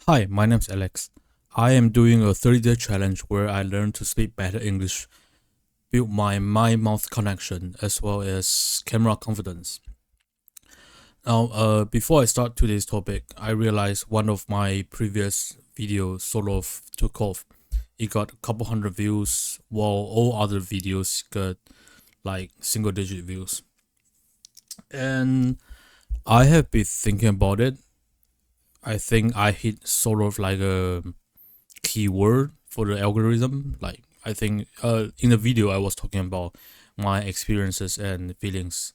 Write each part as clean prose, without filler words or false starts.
Hi, my name's Alex. I am doing a 30-day challenge where I learn to speak better English, build my mind-mouth connection, as well as camera confidence. Now, before I start today's topic, I realized one of my previous videos sort of took off. It got a couple hundred views, while all other videos got like single-digit views. And I have been thinking about it. I think I hit sort of like a keyword for the algorithm. Like I think in the video I was talking about my experiences and feelings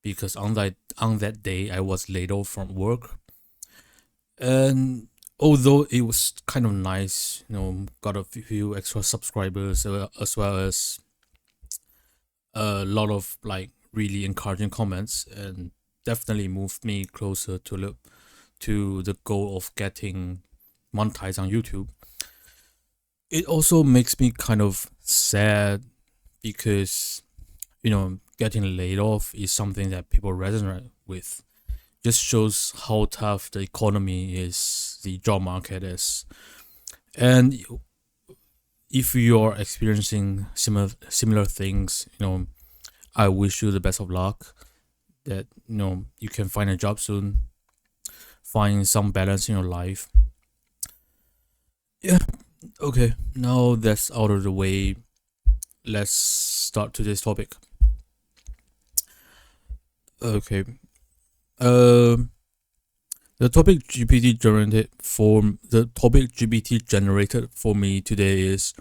because on that day I was laid off from work, and although it was kind of nice, got a few extra subscribers as well as a lot of like really encouraging comments, and definitely moved me closer to the goal of getting monetized on YouTube. It also makes me kind of sad because getting laid off is something that people resonate with. Just shows how tough the economy is, the job market is, and if you're experiencing similar things, I wish you the best of luck. That you can find a job soon, find some balance in your life. Yeah. Okay. Now that's out of the way. Let's start today's topic. Okay. Um, the topic GPT generated for me today is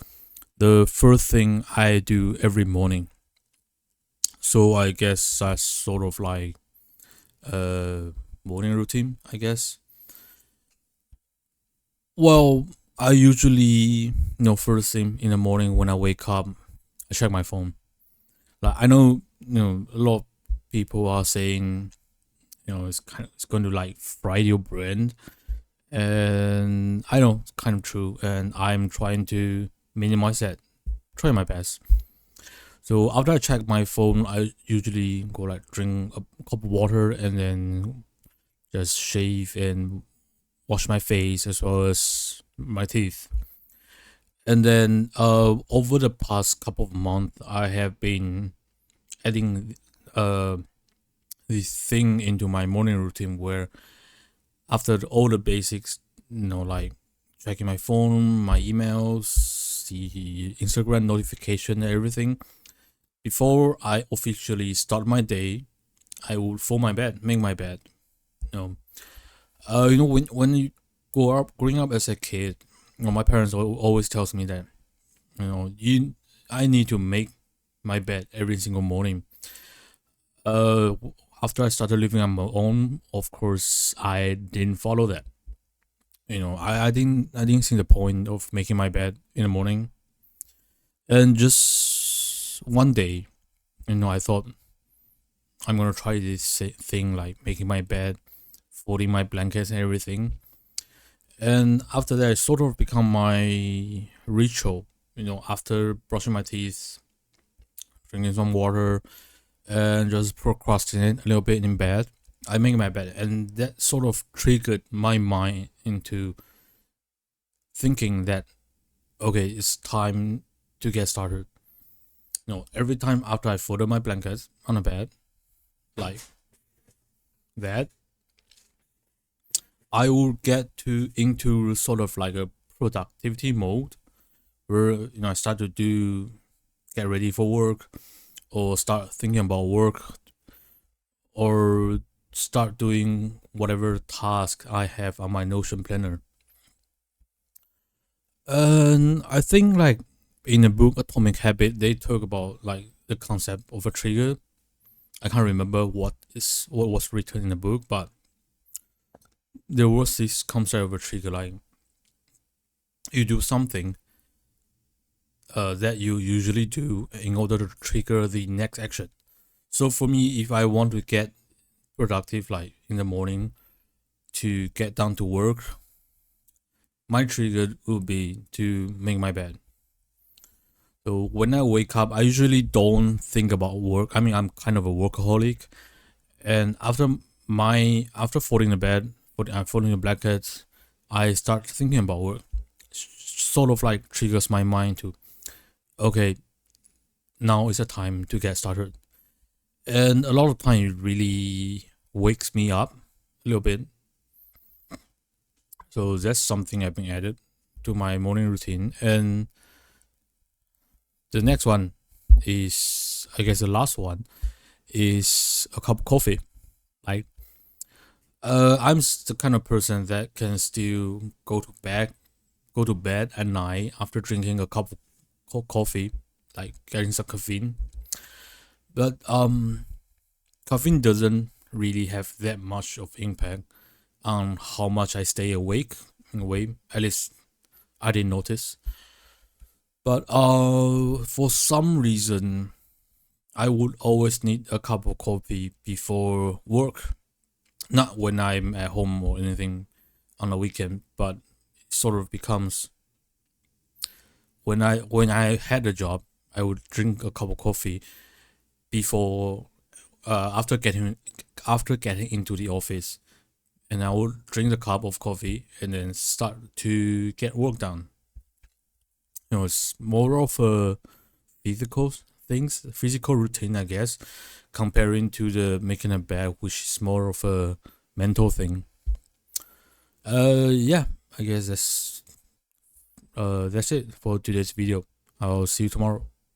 the first thing I do every morning. So I guess that's sort of like a morning routine, I guess. Well, I usually, first thing in the morning when I wake up, I check my phone. Like I know, a lot of people are saying, it's going to like fry your brain, and I know it's kind of true, and I'm trying to minimize that, try my best. So after I check my phone, I usually go like drink a cup of water and then just shave and wash my face as well as my teeth. And then over the past couple of months, I have been adding uh this thing into my morning routine where after all the basics, like checking my phone, my emails, the Instagram notification, and everything. Before I officially start my day, I will fold my bed, make my bed. You know, when you growing up as a kid, my parents always tells me that I need to make my bed every single morning. Uh, After I started living on my own, of course, I didn't follow that. I didn't see the point of making my bed in the morning. And just one day, I thought I'm gonna try this thing like making my bed, folding my blankets and everything. And after that, it sort of become my ritual. After brushing my teeth, drinking some water, and just procrastinate a little bit in bed, I make my bed, and that sort of triggered my mind into thinking that okay, it's time to get started. Every time after I folded my blankets on the bed, like that, I will get to into sort of like a productivity mode where I start to get ready for work, or start thinking about work, or start doing whatever task I have on my Notion planner. And I think like in the book Atomic Habit, they talk about like the concept of a trigger. I can't remember what was written in the book, but there was this concept of a trigger, like you do something that you usually do in order to trigger the next action. So for me, if I want to get productive, like in the morning, to get down to work, my trigger would be to make my bed. So when I wake up, I usually don't think about work. I mean, I'm kind of a workaholic, and after folding the bed, folding the blankets, I start thinking about work. Sort of like triggers my mind to, okay, now is the time to get started. And a lot of time it really wakes me up a little bit. So that's something I've been added to my morning routine. And the next one is, I guess the last one, is a cup of coffee. Like, I'm the kind of person that can still go to bed at night after drinking a cup of coffee, like getting some caffeine. But caffeine doesn't really have that much of impact on how much I stay awake in a way. At least I didn't notice. But for some reason, I would always need a cup of coffee before work. Not when I'm at home or anything on the weekend, but it sort of becomes when I had a job, I would drink a cup of coffee before after getting into the office, and I would drink the cup of coffee and then start to get work done. It's more of a physical routine, I guess, comparing to the making a bed, which is more of a mental thing. Yeah, I guess that's it for today's video. I'll see you tomorrow.